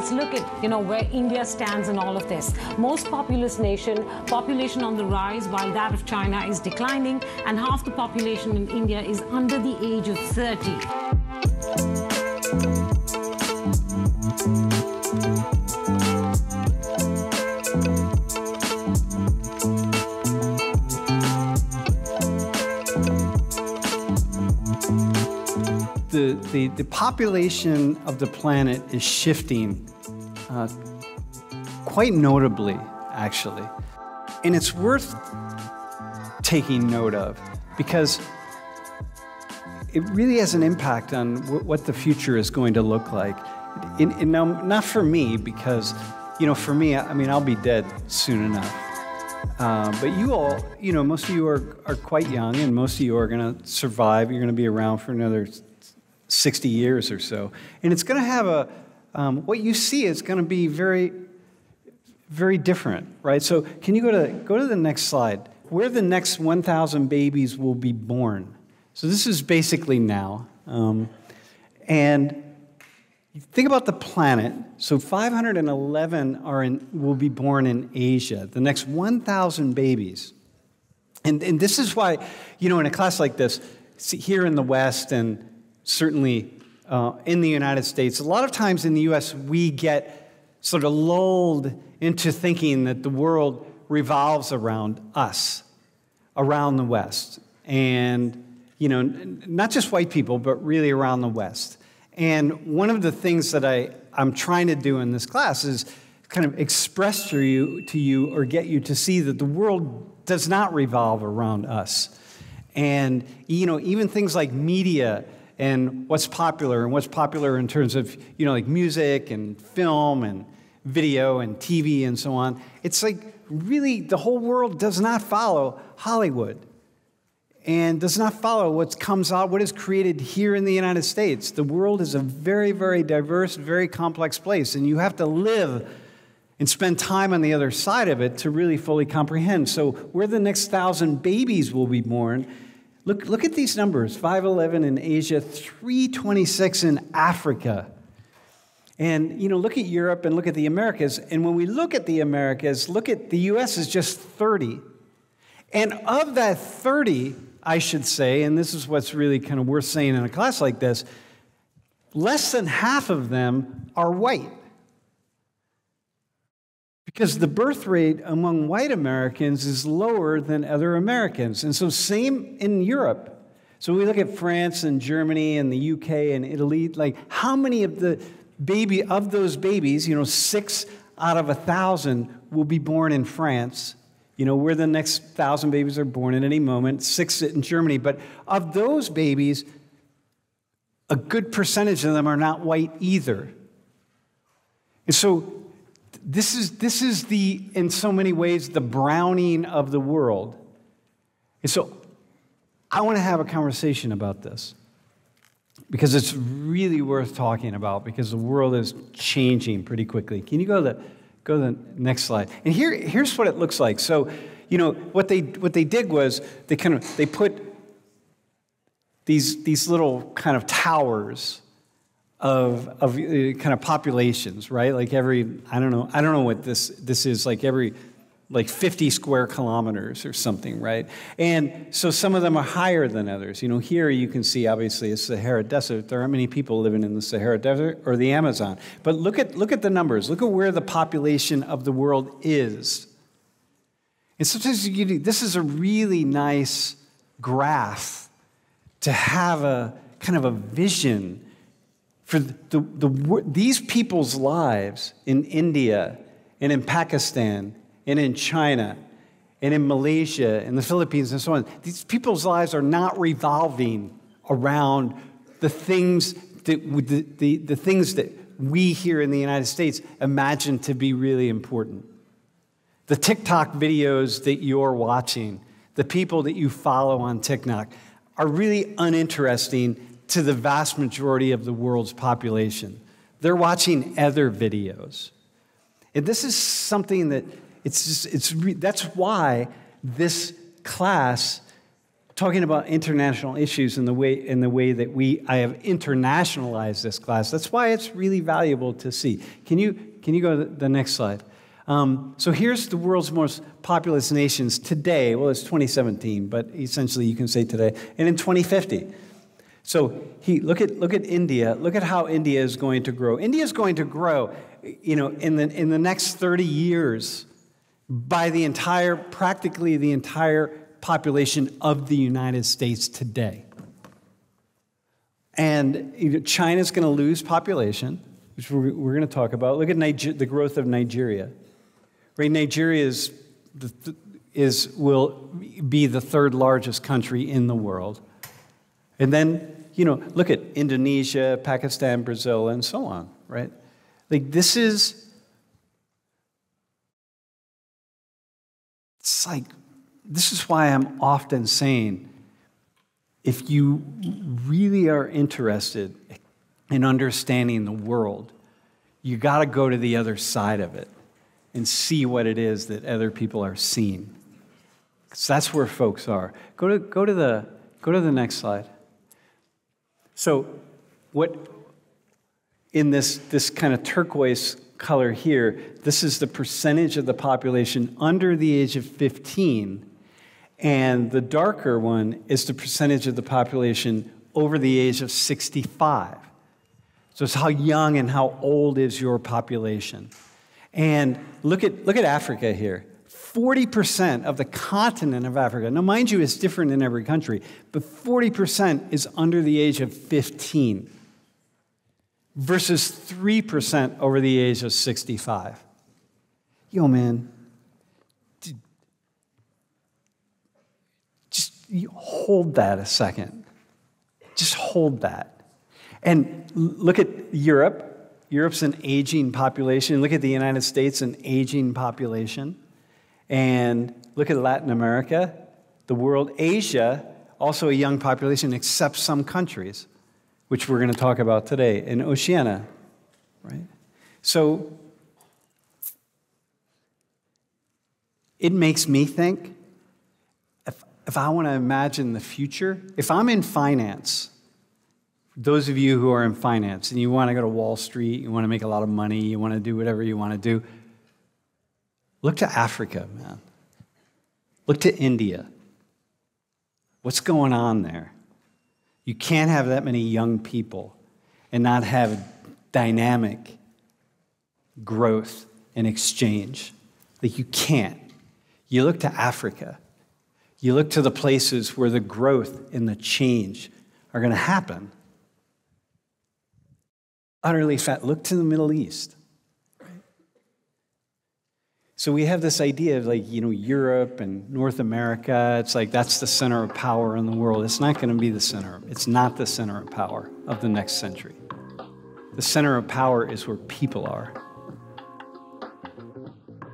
let's look at, where India stands in all of this. Most populous nation, population on the rise, while that of China is declining, and half the population in India is under the age of 30. The population of the planet is shifting quite notably, actually. And it's worth taking note of because it really has an impact on what the future is going to look like. And now, not for me, because, for me, I'll be dead soon enough. But you all, most of you are quite young, and most of you are going to survive. You're going to be around for another 60 years or so. And it's going to have what you see is going to be very, very different, right? So can you go to the next slide, where the next 1,000 babies will be born. So this is basically now. And think about the planet. So 511 will be born in Asia, the next 1,000 babies. And this is why, in a class like this, here in the West and certainly in the United States, a lot of times in the U.S. we get sort of lulled into thinking that the world revolves around us, around the West. And, not just white people, but really around the West. And one of the things that I'm trying to do in this class is kind of express to you or get you to see that the world does not revolve around us. And, even things like media and what's popular in terms of, like music and film and video and TV and so on. It's like really the whole world does not follow Hollywood and does not follow what is created here in the United States. The world is a very, very diverse, very complex place, and you have to live and spend time on the other side of it to really fully comprehend. So where the next 1,000 babies will be born, look at these numbers, 511 in Asia, 326 in Africa. And, look at Europe and look at the Americas. And when we look at the Americas, look at the U.S. is just 30. And of that 30, I should say, and this is what's really kind of worth saying in a class like this, less than half of them are white. Because the birth rate among white Americans is lower than other Americans. And so same in Europe. So we look at France and Germany and the UK and Italy, like how many of those babies, 6 out of 1,000 will be born in France, where the next 1,000 babies are born at any moment, 6 in Germany. But of those babies, a good percentage of them are not white either. And so this is in so many ways, the browning of the world. And so I want to have a conversation about this because it's really worth talking about because the world is changing pretty quickly. Can you go to the next slide? And here's what it looks like. So, what they did was they put these little kind of towers of kind of populations, right? Like I don't know what this is, like every 50 square kilometers or something, right? And so some of them are higher than others. Here you can see, obviously, it's the Sahara Desert. There aren't many people living in the Sahara Desert or the Amazon. But look at the numbers. Look at where the population of the world is. And sometimes this is a really nice graph to have a kind of a vision for these people's lives in India and in Pakistan and in China and in Malaysia and the Philippines and so on. These people's lives are not revolving around the things that we here in the United States imagine to be really important. The TikTok videos that you're watching, the people that you follow on TikTok are really uninteresting to the vast majority of the world's population. They're watching other videos. And this is something that that's why this class talking about international issues in the way that I have internationalized this class. That's why it's really valuable to see. Can you go to the next slide? So here's the world's most populous nations today. Well, it's 2017, but essentially you can say today, and in 2050. So look at India. Look at how India is going to grow. India is going to grow, in the next 30 years by practically the entire population of the United States today. And China's going to lose population, which we're going to talk about. Look at the growth of Nigeria. Right, Nigeria will be the third largest country in the world. And then, look at Indonesia, Pakistan, Brazil, and so on, right? Like this is why I'm often saying, if you really are interested in understanding the world, you got to go to the other side of it and see what it is that other people are seeing. Because that's where folks are. Go to the next slide. So what in this kind of turquoise color here, this is the percentage of the population under the age of 15, and the darker one is the percentage of the population over the age of 65. So it's how young and how old is your population. And look at Africa here. 40% of the continent of Africa, now mind you, it's different in every country, but 40% is under the age of 15 versus 3% over the age of 65. Yo, man, just hold that a second. Just hold that. And look at Europe. Europe's an aging population. Look at the United States, an aging population. And look at Latin America, the world. Asia, also a young population, except some countries, which we're going to talk about today, and Oceania, right? So it makes me think, if I want to imagine the future, if I'm in finance, those of you who are in finance and you want to go to Wall Street, you want to make a lot of money, you want to do whatever you want to do, look to Africa, man. Look to India. What's going on there? You can't have that many young people and not have dynamic growth and exchange. Like you can't. You look to Africa. You look to the places where the growth and the change are going to happen. Utterly fat. Look to the Middle East. Right? So we have this idea of Europe and North America. It's like that's the center of power in the world. It's not going to be the center. It's not the center of power of the next century. The center of power is where people are.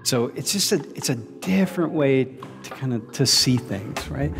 So it's just it's a different way to see things, right?